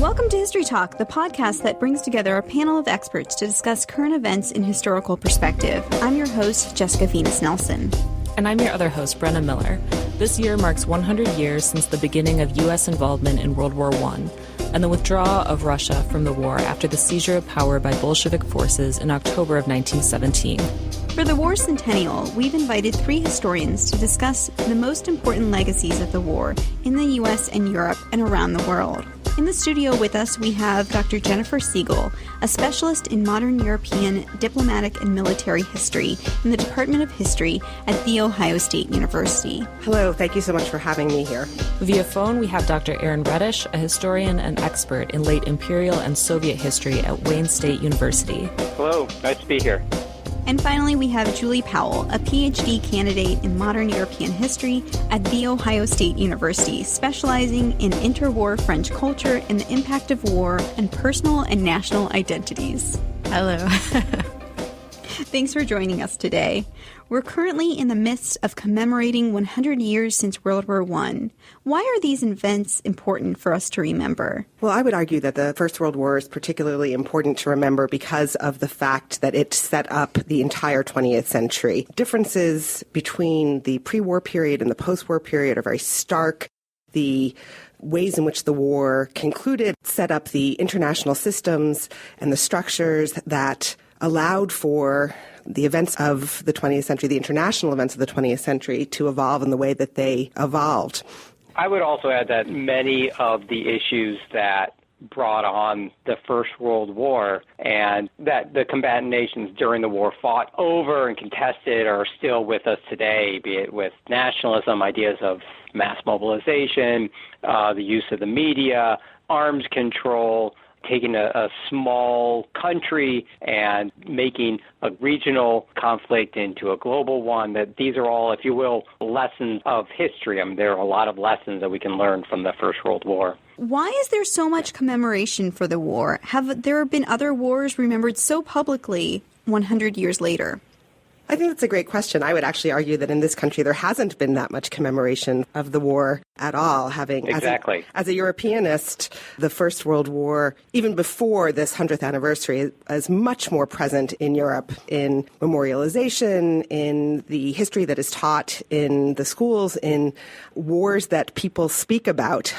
Welcome to History Talk, the podcast that brings together a panel of experts to discuss current events in historical perspective. I'm your host, Jessica Viñas-Nelson. And I'm your other host, Brenna Miller. This year marks 100 years since the beginning of U.S. involvement in World War I and the withdrawal of Russia from the war after the seizure of power by Bolshevik forces in October of 1917. For the war centennial, we've invited three historians to discuss the most important legacies of the war in the U.S. and Europe and around the world. In the studio with us, we have Dr. Jennifer Siegel, a specialist in modern European diplomatic and military history in the Department of History at The Ohio State University. Hello, thank you so much for having me here. Via phone, we have Dr. Retish, a historian and expert in late imperial and Soviet history at Wayne State University. Hello, nice to be here. And finally, we have Julie Powell, a PhD candidate in modern European history at The Ohio State University, specializing in interwar French culture and the impact of war on personal and national identities. Hello. Thanks for joining us today. We're currently in the midst of commemorating 100 years since World War I. Why are these events important for us to remember? Well, I would argue that the First World War is particularly important to remember because of the fact that it set up the entire 20th century. Differences between the pre-war period and the post-war period are very stark. The ways in which the war concluded set up the international systems and the structures that allowed for the events of the 20th century, the international events of the 20th century, to evolve in the way that they evolved. I would also add that many of the issues that brought on the First World War and that the combatant nations during the war fought over and contested are still with us today, be it with nationalism, ideas of mass mobilization, the use of the media, arms control, taking a small country and making a regional conflict into a global one, that these are all, if you will, lessons of history. I mean, there are a lot of lessons that we can learn from the First World War. Why is there so much commemoration for the war? Have there been other wars remembered so publicly 100 years later? I think that's a great question. I would actually argue that in this country there hasn't been that much commemoration of the war at all. Exactly. As a Europeanist, the First World War, even before this 100th anniversary, is much more present in Europe in memorialization, in the history that is taught in the schools, in wars that people speak about.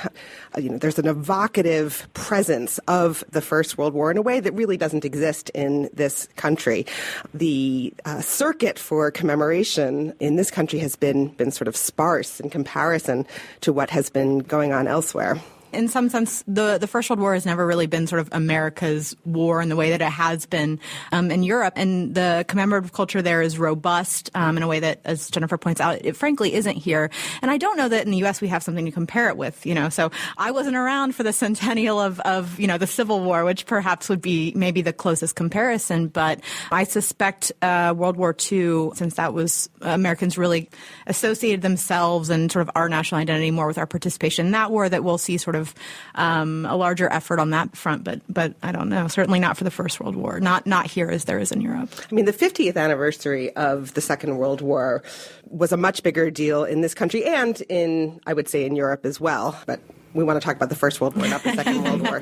There's an evocative presence of the First World War in a way that really doesn't exist in this country. The circuit for commemoration in this country has been sort of sparse in comparison to what has been going on elsewhere. In some sense, the First World War has never really been sort of America's war in the way that it has been in Europe. And the commemorative culture there is robust in a way that, as Jennifer points out, it frankly isn't here. And I don't know that in the U.S. we have something to compare it with, So I wasn't around for the centennial of the Civil War, which perhaps would be maybe the closest comparison. But I suspect World War II, since that was Americans really associated themselves and sort of our national identity more with our participation in that war, that we'll see sort of a larger effort on that front, but I don't know. Certainly not for the First World War. Not here as there is in Europe. I mean, the 50th anniversary of the Second World War was a much bigger deal in this country and I would say in Europe as well. But we want to talk about the First World War, not the Second World War.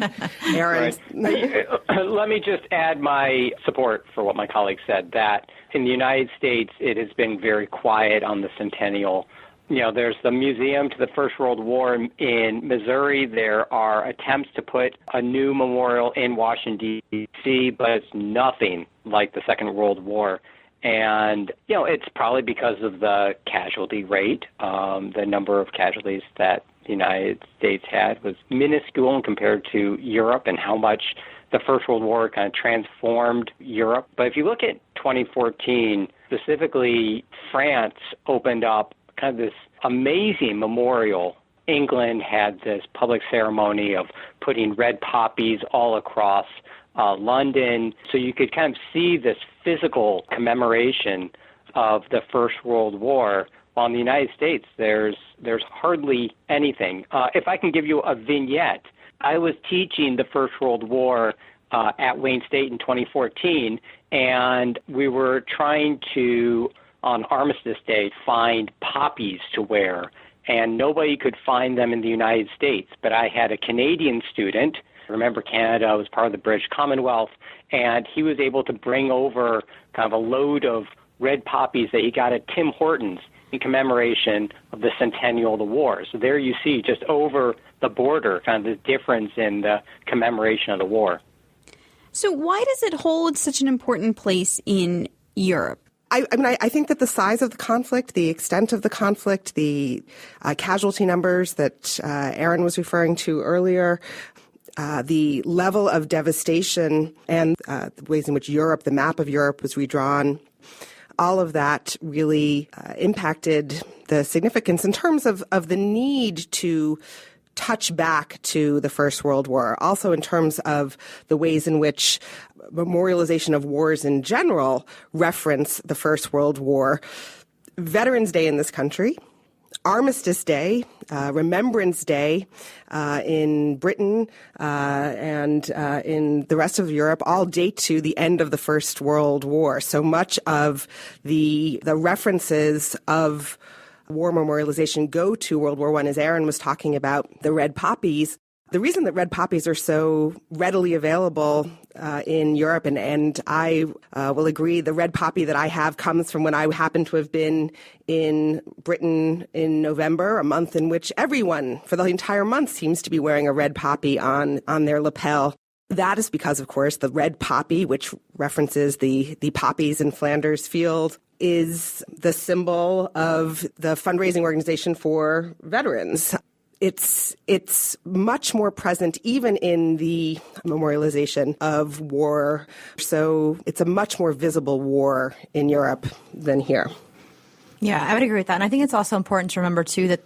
Aaron. Right. Let me just add my support for what my colleague said, that in the United States it has been very quiet on the centennial. There's the Museum to the First World War in Missouri. There are attempts to put a new memorial in Washington, D.C., but it's nothing like the Second World War. And, it's probably because of the casualty rate. The number of casualties that the United States had was minuscule compared to Europe and how much the First World War kind of transformed Europe. But if you look at 2014, specifically France opened up kind of this amazing memorial. England had this public ceremony of putting red poppies all across London. So you could kind of see this physical commemoration of the First World War. While in the United States, there's hardly anything. If I can give you a vignette, I was teaching the First World War at Wayne State in 2014, and we were trying to, on Armistice Day, find poppies to wear, and nobody could find them in the United States. But I had a Canadian student Remember, Canada was part of the British Commonwealth, and he was able to bring over kind of a load of red poppies that he got at Tim Hortons in commemoration of the centennial of the war. So there you see, just over the border, kind of the difference in the commemoration of the war. So why does it hold such an important place in Europe? I think that the size of the conflict, the extent of the conflict, the casualty numbers that Aaron was referring to earlier, the level of devastation and the ways in which Europe, the map of Europe was redrawn, all of that really impacted the significance in terms of the need to touch back to the First World War, also in terms of the ways in which memorialization of wars in general reference the First World War. Veterans Day in this country, Armistice Day, Remembrance Day in Britain and in the rest of Europe all date to the end of the First World War. So much of the references of war memorialization go to World War I, as Aaron was talking about the red poppies. The reason that red poppies are so readily available in Europe, and I will agree, the red poppy that I have comes from when I happen to have been in Britain in November, a month in which everyone for the entire month seems to be wearing a red poppy on their lapel. That is because, of course, the red poppy, which references the poppies in Flanders Field, is the symbol of the fundraising organization for veterans. It's much more present even in the memorialization of war. So it's a much more visible war in Europe than here. Yeah, I would agree with that. And I think it's also important to remember, too, that,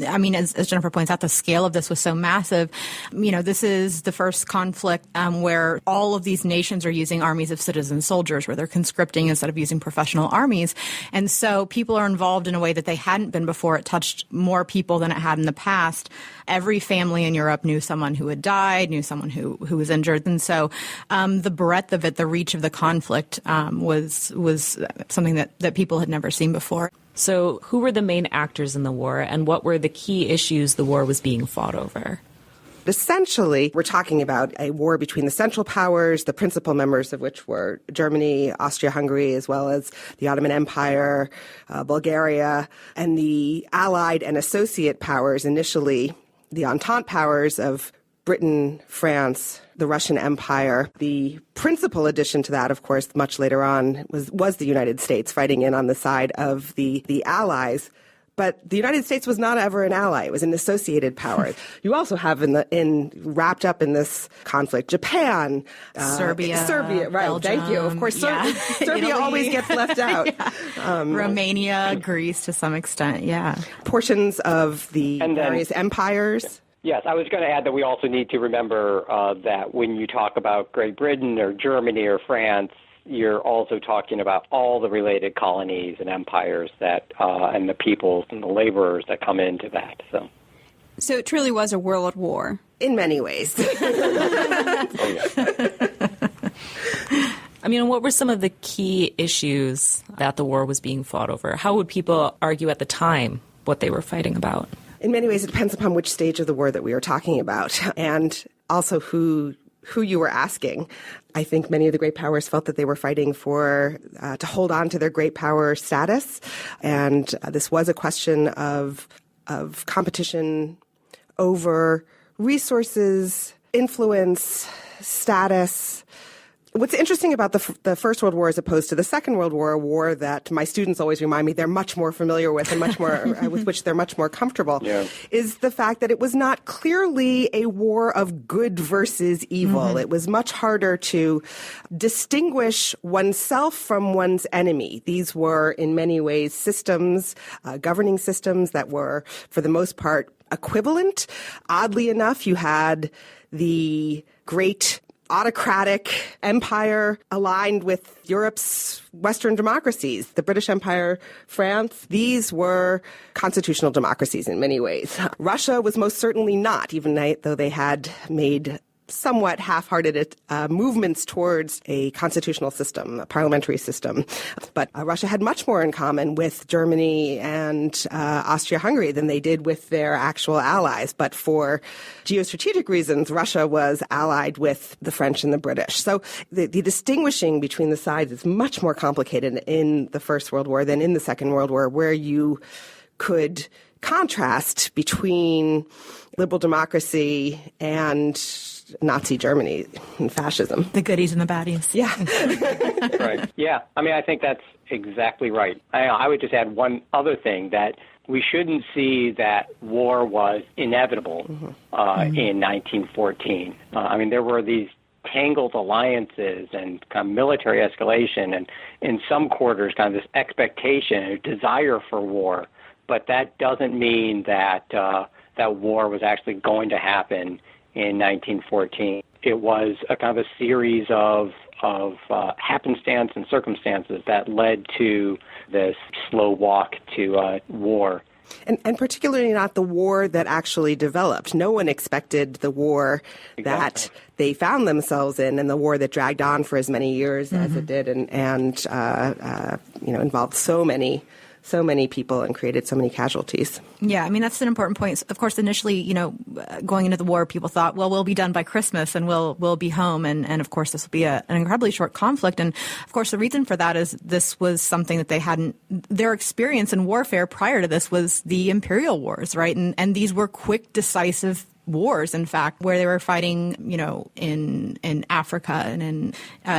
I mean, as Jennifer points out, the scale of this was so massive. You know, this is the first conflict where all of these nations are using armies of citizen soldiers, where they're conscripting instead of using professional armies. And so people are involved in a way that they hadn't been before. It touched more people than it had in the past. Every family in Europe knew someone who had died, knew someone who was injured. And so the breadth of it, the reach of the conflict was something that people had never seen before. So who were the main actors in the war, and what were the key issues the war was being fought over? Essentially, we're talking about a war between the Central Powers, the principal members of which were Germany, Austria-Hungary, as well as the Ottoman Empire, Bulgaria, and the Allied and Associate Powers, initially the Entente Powers of Britain, France, the Russian Empire. The principal addition to that, of course, much later on, was the United States fighting in on the side of the Allies. But the United States was not ever an ally. It was an associated power. You also have wrapped up in this conflict, Japan, Serbia, right? Belgium, Thank you. Of course, Serbia always gets left out. Romania, Greece, to some extent, yeah. Portions of the various empires. Yes, I was going to add that we also need to remember that when you talk about Great Britain or Germany or France, you're also talking about all the related colonies and empires that and the peoples and the laborers that come into that. So it truly was a world war. In many ways. I mean, what were some of the key issues that the war was being fought over? How would people argue at the time what they were fighting about? In many ways, it depends upon which stage of the war that we are talking about, and also who you were asking. I think many of the great powers felt that they were fighting for to hold on to their great power status, and this was a question of competition over resources, influence, status. What's interesting about the First World War as opposed to the Second World War, a war that my students always remind me they're much more familiar with and much more with which they're much more comfortable, is the fact that it was not clearly a war of good versus evil. Mm-hmm. It was much harder to distinguish oneself from one's enemy. These were, in many ways, systems, governing systems that were, for the most part, equivalent. Oddly enough, you had the great autocratic empire aligned with Europe's Western democracies, the British Empire, France. These were constitutional democracies in many ways. Russia was most certainly not, even though they had made somewhat half-hearted movements towards a constitutional system, a parliamentary system. But Russia had much more in common with Germany and Austria-Hungary than they did with their actual allies. But for geostrategic reasons, Russia was allied with the French and the British. So the distinguishing between the sides is much more complicated in the First World War than in the Second World War, where you could contrast between liberal democracy and Nazi Germany and fascism. The goodies and the baddies. Yeah. Right. Yeah. I mean, I think that's exactly right. I would just add one other thing, that we shouldn't see that war was inevitable in 1914. I mean, there were these tangled alliances and kind of military escalation, and in some quarters kind of this expectation, a desire for war. But that doesn't mean that that war was actually going to happen in 1914. It was a kind of a series of happenstance and circumstances that led to this slow walk to war. And particularly not the war that actually developed. No one expected the war that they found themselves in, and the war that dragged on for as many years as it did, and involved so many people and created so many casualties. Yeah, I mean, that's an important point. Of course, initially, going into the war, people thought, well, we'll be done by Christmas and we'll be home. And of course, this will be an incredibly short conflict. And of course, the reason for that is this was something that they hadn't, their experience in warfare prior to this was the imperial wars, right? And these were quick, decisive wars, in fact, where they were fighting, in Africa and in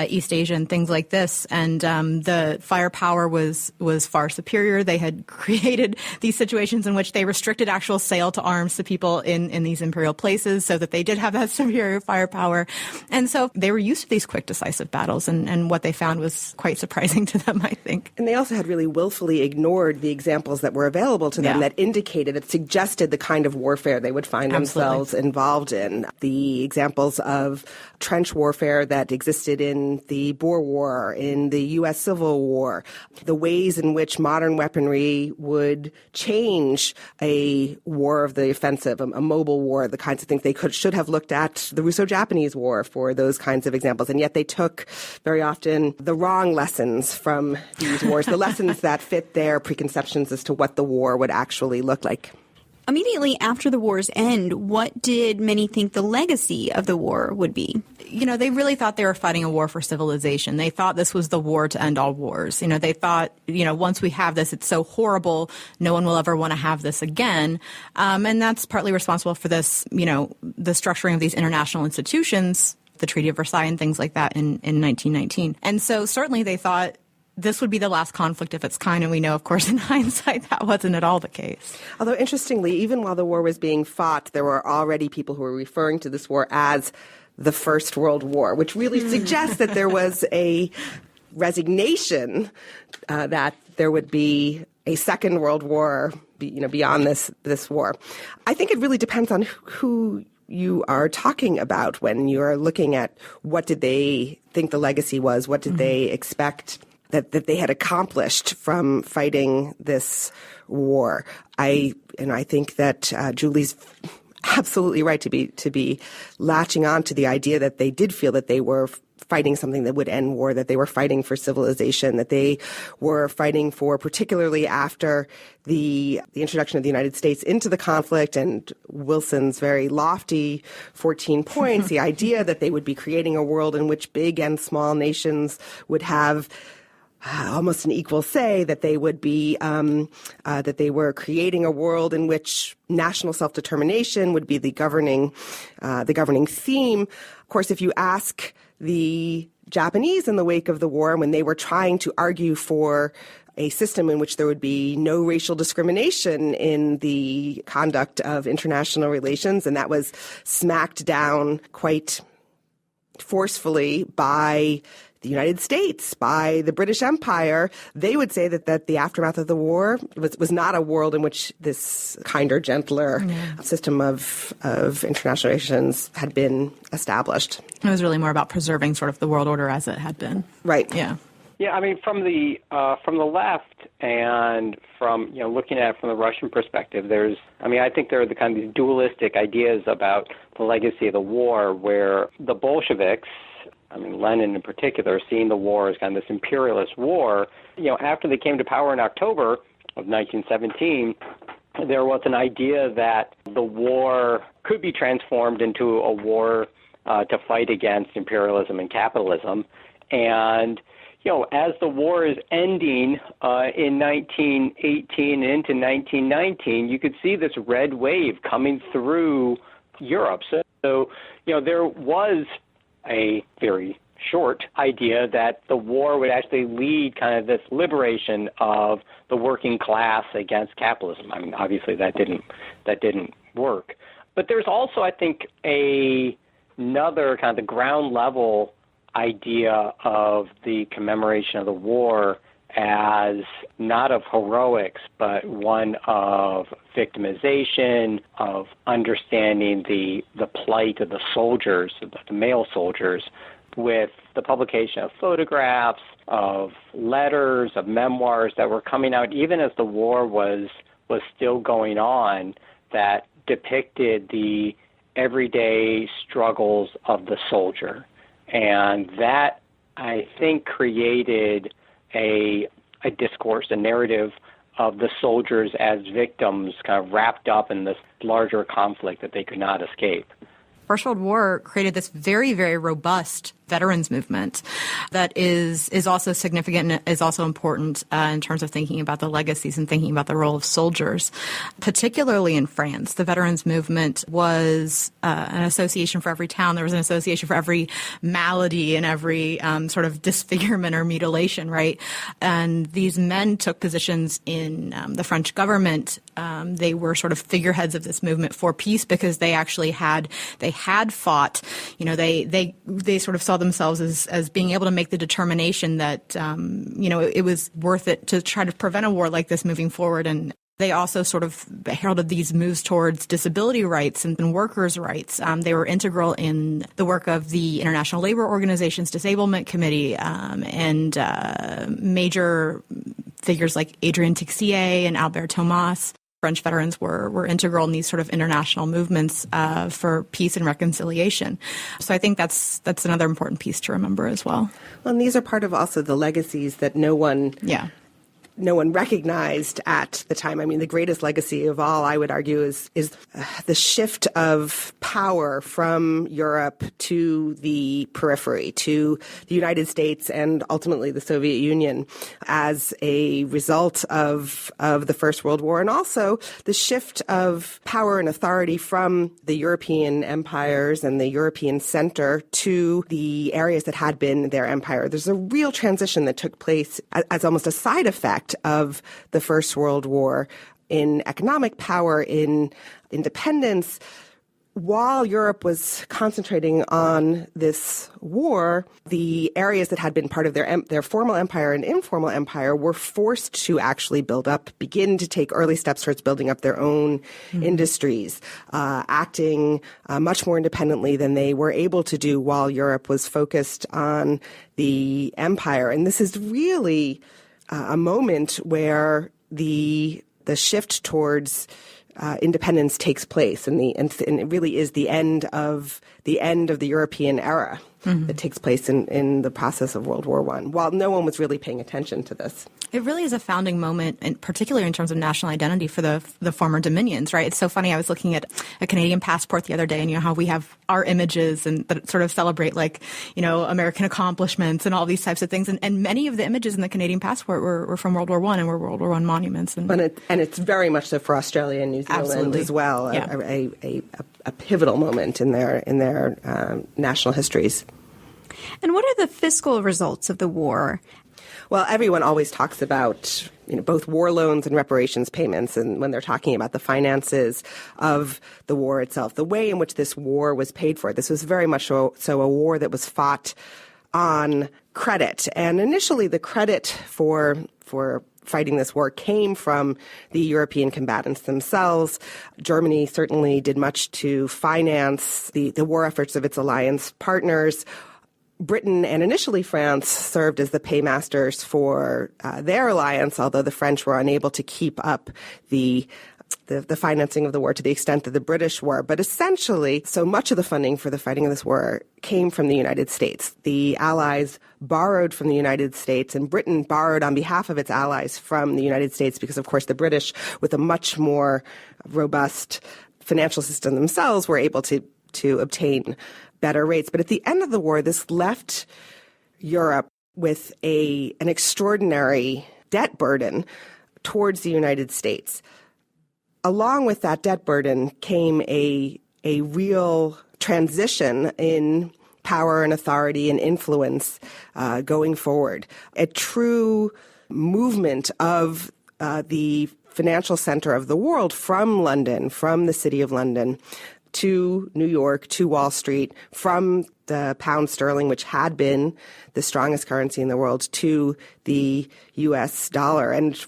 East Asia and things like this. And the firepower was far superior. They had created these situations in which they restricted actual sale to arms to people in these imperial places so that they did have that superior firepower. And so they were used to these quick, decisive battles. And what they found was quite surprising to them, I think. And they also had really willfully ignored the examples that were available to them that suggested the kind of warfare they would find themselves involved in. The examples of trench warfare that existed in the Boer War, in the U.S. Civil War, the ways in which modern weaponry would change a war of the offensive, a mobile war, the kinds of things they should have looked at the Russo-Japanese War for those kinds of examples. And yet they took very often the wrong lessons from these wars, the lessons that fit their preconceptions as to what the war would actually look like. Immediately after the war's end, what did many think the legacy of the war would be? They really thought they were fighting a war for civilization. They thought this was the war to end all wars. They thought, once we have this, it's so horrible, no one will ever want to have this again. And that's partly responsible for this, the structuring of these international institutions, the Treaty of Versailles and things like that in 1919. And so certainly they thought this would be the last conflict of its kind, and we know, of course, in hindsight, that wasn't at all the case. Although, interestingly, even while the war was being fought, there were already people who were referring to this war as the First World War, which really suggests that there was a resignation that there would be a Second World War, beyond this war. I think it really depends on who you are talking about when you're looking at what did they think the legacy was, what did they expect that they had accomplished from fighting this war. I think that Julie's absolutely right to be latching on to the idea that they did feel that they were fighting something that would end war, that they were fighting for civilization, that they were fighting for, particularly after the introduction of the United States into the conflict and Wilson's very lofty 14 points, the idea that they would be creating a world in which big and small nations would have almost an equal say, that they would be, that they were creating a world in which national self-determination would be the governing theme. Of course, if you ask the Japanese in the wake of the war, when they were trying to argue for a system in which there would be no racial discrimination in the conduct of international relations, and that was smacked down quite forcefully by the United States, by the British Empire, they would say that the aftermath of the war was not a world in which this kinder, gentler system of international relations had been established. It was really more about preserving sort of the world order as it had been. Right. Yeah. Yeah, I mean, from the left and from looking at it from the Russian perspective, I think there are the kind of these dualistic ideas about the legacy of the war, where the Bolsheviks, Lenin in particular, seeing the war as kind of this imperialist war. After they came to power in October of 1917, there was an idea that the war could be transformed into a war to fight against imperialism and capitalism. And as the war is ending in 1918 and into 1919, you could see this red wave coming through Europe. So there was a very short idea that the war would actually lead kind of this liberation of the working class against capitalism. Obviously that didn't work. But there's also, I think, another kind of the ground level idea of the commemoration of the war as not of heroics, but one of victimization, of understanding the plight of the soldiers, the male soldiers, with the publication of photographs, of letters, of memoirs that were coming out even as the war was still going on, that depicted the everyday struggles of the soldier. And that, I think, created a discourse, a narrative of the soldiers as victims kind of wrapped up in this larger conflict that they could not escape. First World War created this very, very robust veterans movement that is also significant and is also important in terms of thinking about the legacies and thinking about the role of soldiers, particularly in France. The veterans movement was an association for every town. There was an association for every malady and every sort of disfigurement or mutilation, right? And these men took positions in the French government. They were sort of figureheads of this movement for peace because they actually had fought. They sort of saw themselves as being able to make the determination that, it was worth it to try to prevent a war like this moving forward. And they also sort of heralded these moves towards disability rights and workers' rights. They were integral in the work of the International Labor Organization's Disablement Committee and major figures like Adrien Tixier and Albert Thomas. French veterans were integral in these sort of international movements for peace and reconciliation. So I think that's another important piece to remember as well. Well, and these are part of also the legacies that no one recognized at the time. The greatest legacy of all, I would argue, is the shift of power from Europe to the periphery, to the United States and ultimately the Soviet Union as a result of the First World War, and also the shift of power and authority from the European empires and the European center to the areas that had been their empire. There's a real transition that took place as almost a side effect of the First World War in economic power, in independence. While Europe was concentrating on this war, the areas that had been part of their formal empire and informal empire were forced to actually begin to take early steps towards building up their own industries, acting much more independently than they were able to do while Europe was focused on the empire. And this is really a moment where the shift towards independence takes place, and it really is the end of the European era that takes place in the process of World War I, while no one was really paying attention to this. It really is a founding moment, and particularly in terms of national identity for the former dominions, right? It's so funny. I was looking at a Canadian passport the other day, and how we have our images and that sort of celebrate American accomplishments and all these types of things. And many of the images in the Canadian passport were from World War I and were World War I monuments. And it's very much so for Australia and New Zealand absolutely. As well. Yeah. A pivotal moment in their national histories. And what are the fiscal results of the war? Well, everyone always talks about both war loans and reparations payments, and when they're talking about the finances of the war itself, the way in which this war was paid for. This was very much so a war that was fought on credit, and initially the credit for fighting this war came from the European combatants themselves. Germany certainly did much to finance the war efforts of its alliance partners. Britain and initially France served as the paymasters for their alliance, although the French were unable to keep up the financing of the war to the extent that the British were. But essentially, so much of the funding for the fighting of this war came from the United States. The Allies borrowed from the United States, and Britain borrowed on behalf of its allies from the United States because, of course, the British, with a much more robust financial system themselves, were able to obtain better rates. But at the end of the war, this left Europe with an extraordinary debt burden towards the United States. Along with that debt burden came a real transition in power and authority and influence going forward. A true movement of the financial center of the world from London, from the city of London, to New York, to Wall Street, from the pound sterling, which had been the strongest currency in the world, to the U.S. dollar. And,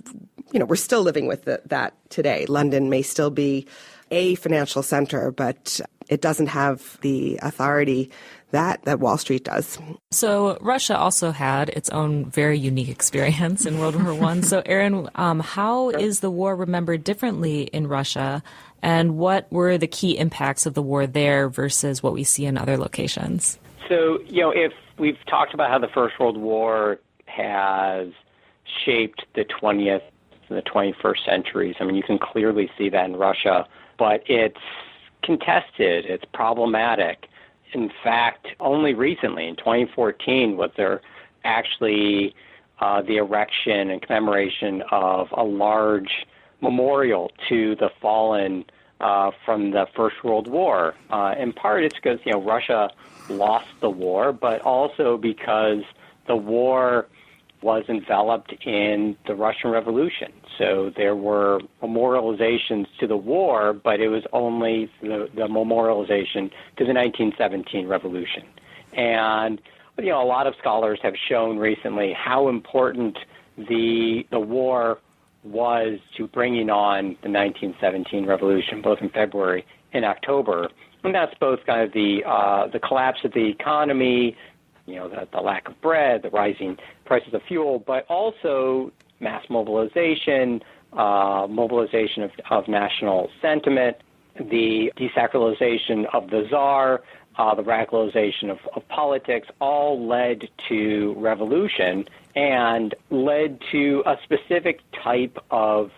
we're still living with that today. London may still be a financial center, but it doesn't have the authority that Wall Street does. So Russia also had its own very unique experience in World War I. So Aaron, how is the war remembered differently in Russia, and what were the key impacts of the war there versus what we see in other locations? So, if we've talked about how the First World War has shaped the 20th and the 21st centuries, you can clearly see that in Russia, but it's contested, it's problematic. In fact, only recently, in 2014, was there actually the erection and commemoration of a large memorial to the fallen from the First World War. In part, it's because Russia lost the war, but also because the war was enveloped in the Russian Revolution. So there were memorializations to the war, but it was only the memorialization to the 1917 revolution. And a lot of scholars have shown recently how important the war was to bringing on the 1917 revolution, both in February and October. And that's both kind of the collapse of the economy, the lack of bread, the rising prices of fuel, but also mass mobilization, mobilization of national sentiment, the desacralization of the Tsar, the radicalization of politics, all led to revolution and led to a specific type of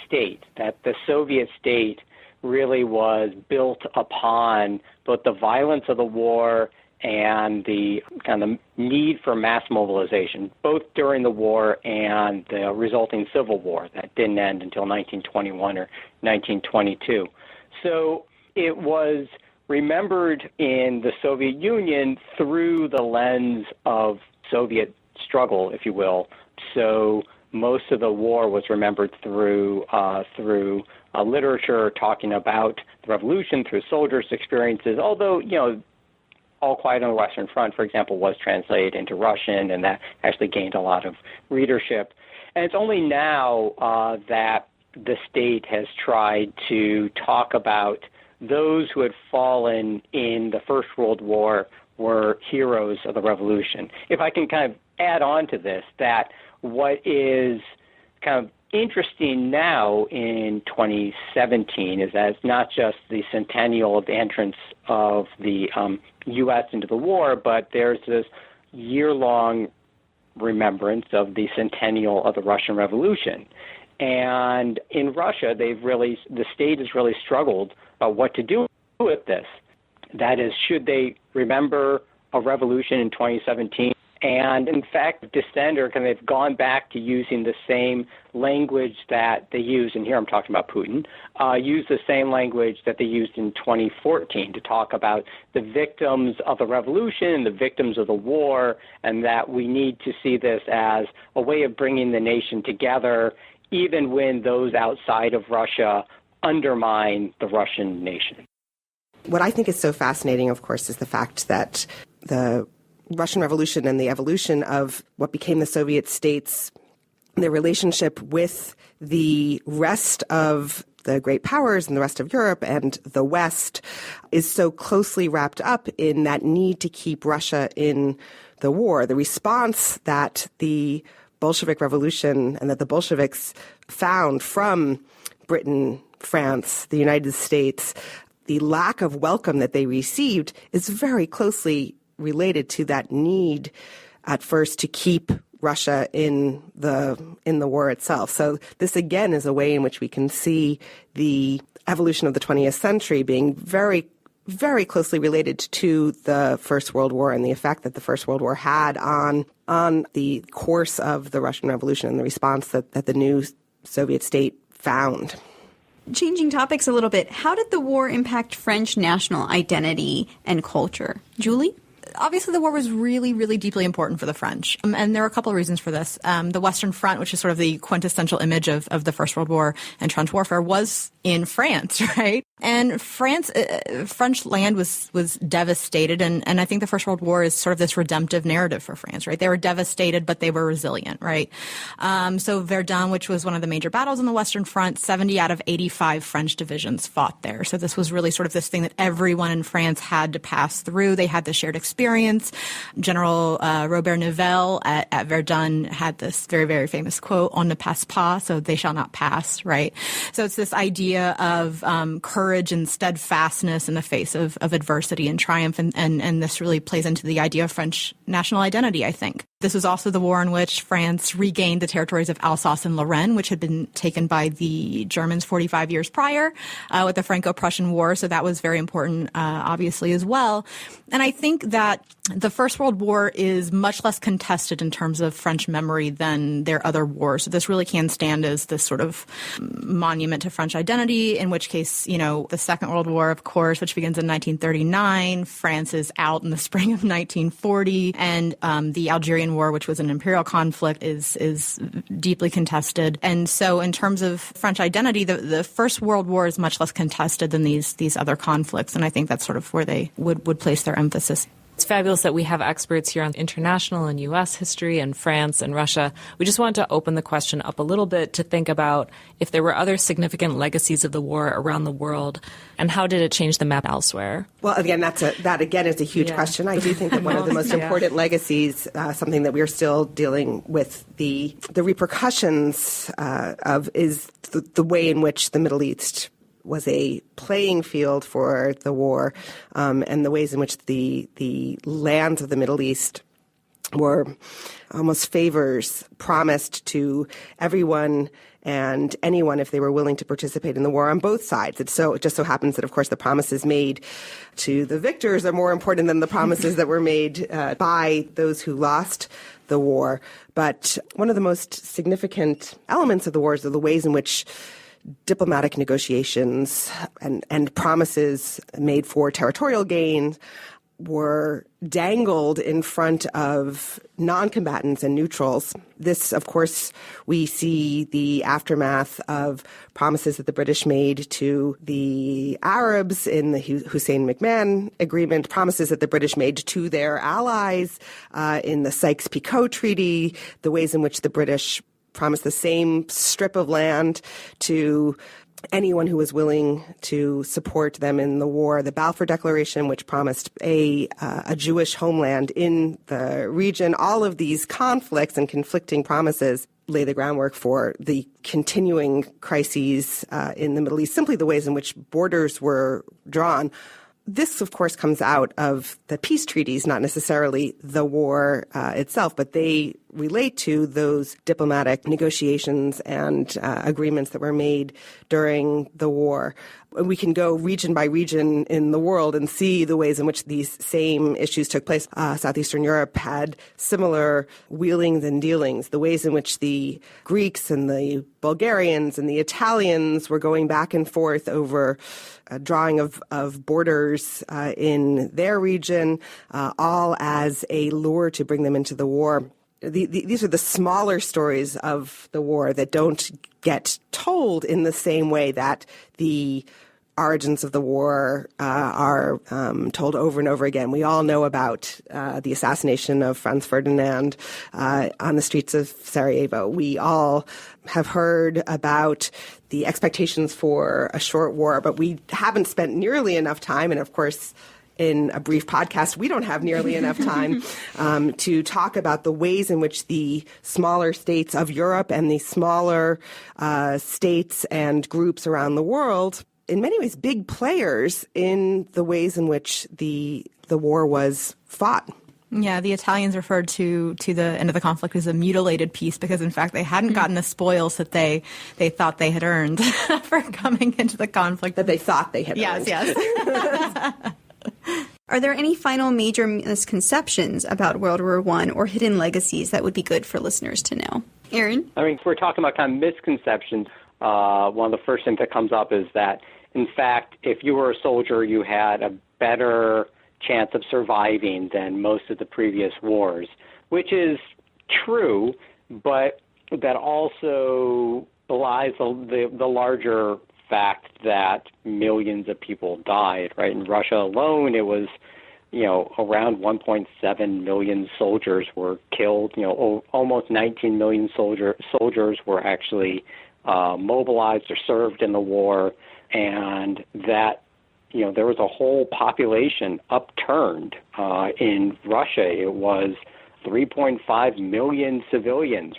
state, that the Soviet state really was built upon both the violence of the war and the kind of need for mass mobilization, both during the war and the resulting civil war that didn't end until 1921 or 1922. So it was remembered in the Soviet Union through the lens of Soviet struggle, if you will. So most of the war was remembered through literature talking about the revolution, through soldiers' experiences, although, All Quiet on the Western Front, for example, was translated into Russian, and that actually gained a lot of readership. And it's only now that the state has tried to talk about those who had fallen in the First World War were heroes of the revolution. If I can kind of add on to this, that what is kind of interesting now in 2017 is that it's not just the centennial of the entrance of the U.S. into the war, but there's this year-long remembrance of the centennial of the Russian Revolution. And in Russia, the state has really struggled about what to do with this. That is, should they remember a revolution in 2017? And in fact, dissenters kind of have gone back to using the same language that they used, and here I'm talking about Putin, use the same language that they used in 2014 to talk about the victims of the revolution and the victims of the war, and that we need to see this as a way of bringing the nation together, even when those outside of Russia undermine the Russian nation. What I think is so fascinating, of course, is the fact that the Russian Revolution and the evolution of what became the Soviet states, their relationship with the rest of the great powers and the rest of Europe and the West is so closely wrapped up in that need to keep Russia in the war. The response that the Bolshevik Revolution and that the Bolsheviks found from Britain, France, the United States, the lack of welcome that they received is very closely related to that need at first to keep Russia in the war itself. So this again is a way in which we can see the evolution of the 20th century being very, very closely related to the First World War and the effect that the First World War had on the course of the Russian Revolution and the response that the new Soviet state found. Changing topics a little bit, how did the war impact French national identity and culture? Julie? Obviously, the war was really, really deeply important for the French. And there are a couple of reasons for this. The Western Front, which is sort of the quintessential image of the First World War and trench warfare, was in France, right? And French land was devastated. And I think the First World War is sort of this redemptive narrative for France, right? They were devastated, but they were resilient, right? So Verdun, which was one of the major battles on the Western Front, 70 out of 85 French divisions fought there. So this was really sort of this thing that everyone in France had to pass through. They had the shared experience. General Robert Nivelle at Verdun had this very, very famous quote, "On ne passe pas," so they shall not pass, right? So it's this idea of courage and steadfastness in the face of adversity and triumph, and this really plays into the idea of French national identity, I think. This was also the war in which France regained the territories of Alsace and Lorraine, which had been taken by the Germans 45 years prior with the Franco-Prussian War. So that was very important, obviously, as well. And I think that the First World War is much less contested in terms of French memory than their other wars. So this really can stand as this sort of monument to French identity, in which case, the Second World War, of course, which begins in 1939, France is out in the spring of 1940, and the Algerian War, which was an imperial conflict, is deeply contested. And so in terms of French identity, the First World War is much less contested than these other conflicts, and I think that's sort of where they would place their emphasis. It's fabulous that we have experts here on international and U.S. history and France and Russia. We just wanted to open the question up a little bit to think about if there were other significant legacies of the war around the world, and how did it change the map elsewhere? Well, again, that again is a huge question. I do think that one of the most important legacies, something that we are still dealing with the repercussions of, is the way in which the Middle East was a playing field for the war, and the ways in which the lands of the Middle East were almost favors promised to everyone and anyone if they were willing to participate in the war on both sides. It just so happens that, of course, the promises made to the victors are more important than the promises that were made by those who lost the war. But one of the most significant elements of the war is the ways in which diplomatic negotiations and promises made for territorial gain were dangled in front of non-combatants and neutrals. This, of course, we see the aftermath of promises that the British made to the Arabs in the Hussein-McMahon Agreement, promises that the British made to their allies in the Sykes-Picot Treaty, the ways in which the British promised the same strip of land to anyone who was willing to support them in the war. The Balfour Declaration, which promised a Jewish homeland in the region. All of these conflicts and conflicting promises lay the groundwork for the continuing crises in the Middle East, simply the ways in which borders were drawn. This, of course, comes out of the peace treaties, not necessarily the war itself, but they relate to those diplomatic negotiations and agreements that were made during the war. We can go region by region in the world and see the ways in which these same issues took place. Southeastern Europe had similar wheelings and dealings, the ways in which the Greeks and the Bulgarians and the Italians were going back and forth over drawing of borders in their region, all as a lure to bring them into the war. These are the smaller stories of the war that don't get told in the same way that the origins of the war are told over and over again. We all know about the assassination of Franz Ferdinand on the streets of Sarajevo. We all have heard about the expectations for a short war, but we haven't spent nearly enough time, and of course, in a brief podcast, we don't have nearly enough time to talk about the ways in which the smaller states of Europe and the smaller states and groups around the world, in many ways, big players in the ways in which the war was fought. Yeah, the Italians referred to the end of the conflict as a mutilated peace because, in fact, they hadn't gotten the spoils that they thought they had earned for coming into the conflict. That they thought they had earned. Yes. Are there any final major misconceptions about World War I or hidden legacies that would be good for listeners to know? Aaron? I mean, if we're talking about kind of misconceptions, one of the first things that comes up is that, in fact, if you were a soldier, you had a better chance of surviving than most of the previous wars, which is true, but that also belies the larger fact that millions of people died, right? In Russia alone, it was, around 1.7 million soldiers were killed. Almost 19 million soldiers were actually mobilized or served in the war, and that, there was a whole population upturned in Russia. It was 3.5 million civilians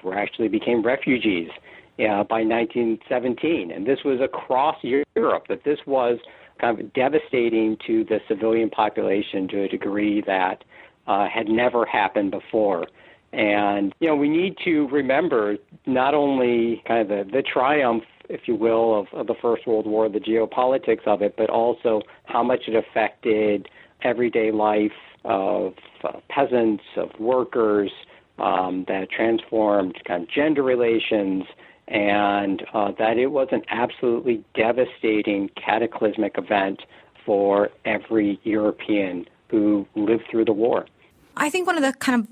became refugees by 1917, and this was across Europe, that this was kind of devastating to the civilian population to a degree that had never happened before. And, we need to remember not only kind of the triumph, if you will, of the First World War, the geopolitics of it, but also how much it affected everyday life of peasants, of workers, that transformed kind of gender relations, and that it was an absolutely devastating, cataclysmic event for every European who lived through the war. I think one of the kind of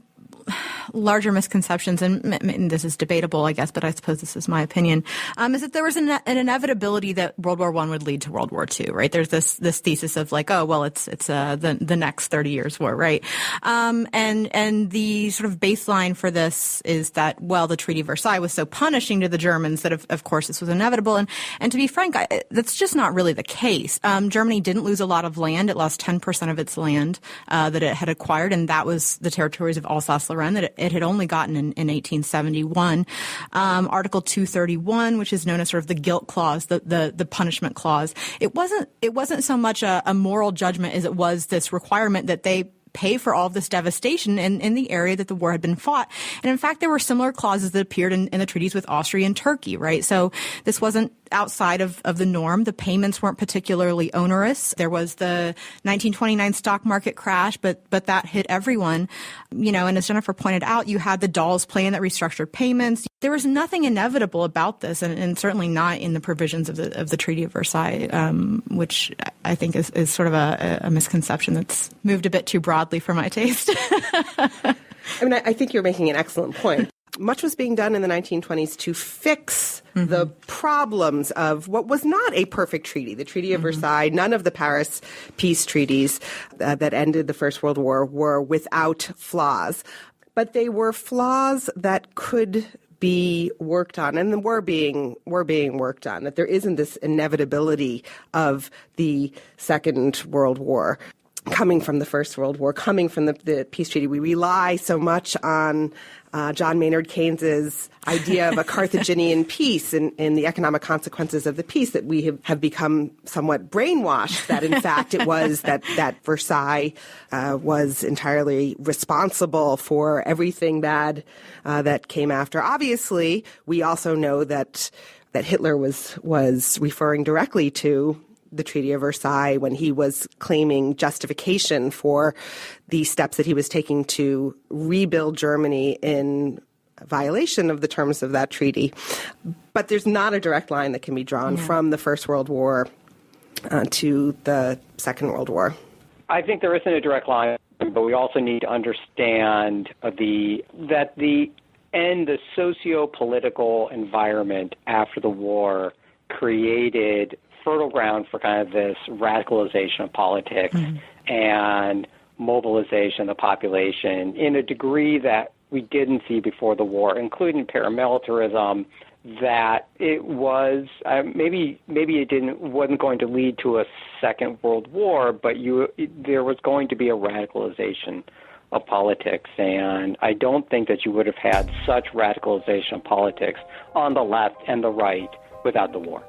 larger misconceptions, and this is debatable, I guess, but I suppose this is my opinion, is that there was an inevitability that World War I would lead to World War II, right? There's this thesis of like, oh, well, it's the next 30 years war, right? And the sort of baseline for this is that, well, the Treaty of Versailles was so punishing to the Germans that, of course, this was inevitable. And to be frank, that's just not really the case. Germany didn't lose a lot of land. It lost 10% of its land that it had acquired, and that was the territories of Alsace-Lorraine that it had only gotten in 1871. Article 231, which is known as sort of the guilt clause, the punishment clause, it wasn't so much a moral judgment as it was this requirement that they pay for all of this devastation in the area that the war had been fought. And in fact, there were similar clauses that appeared in the treaties with Austria and Turkey, right? So this wasn't outside of the norm. The payments weren't particularly onerous. There was the 1929 stock market crash, but that hit everyone. And as Jennifer pointed out, you had the Dawes Plan that restructured payments. There was nothing inevitable about this, and certainly not in the provisions of the Treaty of Versailles, which I think is sort of a misconception that's moved a bit too broadly for my taste. I think you're making an excellent point. Much was being done in the 1920s to fix the problems of what was not a perfect treaty. The Treaty of Versailles, none of the Paris peace treaties that ended the First World War were without flaws. But they were flaws that could be worked on, and were being worked on, that there isn't this inevitability of the Second World War coming from the First World War, coming from the peace treaty. We rely so much on John Maynard Keynes's idea of a Carthaginian peace and the economic consequences of the peace that we have become somewhat brainwashed that, in fact, it was that Versailles was entirely responsible for everything bad that came after. Obviously, we also know that Hitler was referring directly to the Treaty of Versailles when he was claiming justification for the steps that he was taking to rebuild Germany in violation of the terms of that treaty. But there's not a direct line that can be drawn from the First World War to the Second World War. I think there isn't a direct line, but we also need to understand that the socio-political environment after the war created fertile ground for kind of this radicalization of politics and mobilization of the population in a degree that we didn't see before the war, including paramilitarism, that it was maybe it wasn't going to lead to a second world war, but there was going to be a radicalization of politics, and I don't think that you would have had such radicalization of politics on the left and the right without the war.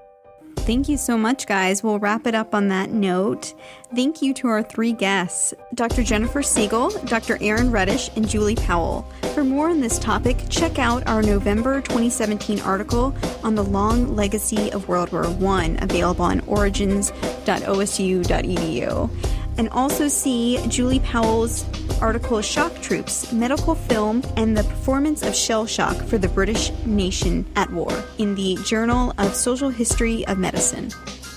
Thank you so much, guys. We'll wrap it up on that note. Thank you to our three guests, Dr. Jennifer Siegel, Dr. Aaron Retish, and Julie Powell. For more on this topic, check out our November 2017 article on the long legacy of World War I, available on origins.osu.edu. And also see Julie Powell's article, Shock Troops, Medical Film and the Performance of Shell Shock for the British Nation at War, in the Journal of Social History of Medicine.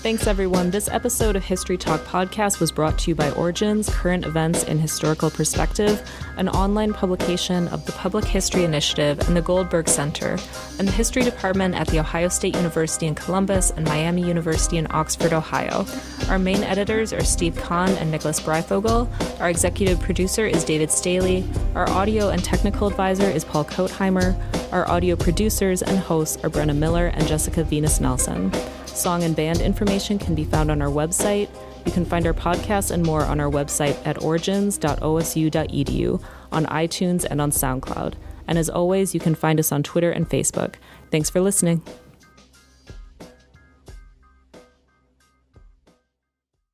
Thanks, everyone. This episode of History Talk Podcast was brought to you by Origins, Current Events in Historical Perspective, an online publication of the Public History Initiative and the Goldberg Center, and the History Department at The Ohio State University in Columbus and Miami University in Oxford, Ohio. Our main editors are Steve Kahn and Nicholas Breifogel. Our executive producer is David Staley. Our audio and technical advisor is Paul Kotheimer. Our audio producers and hosts are Brenna Miller and Jessica Viñas-Nelson. Song and band information can be found on our website. You can find our podcasts and more on our website at origins.osu.edu, on iTunes and on SoundCloud. And as always, you can find us on Twitter and Facebook. Thanks for listening.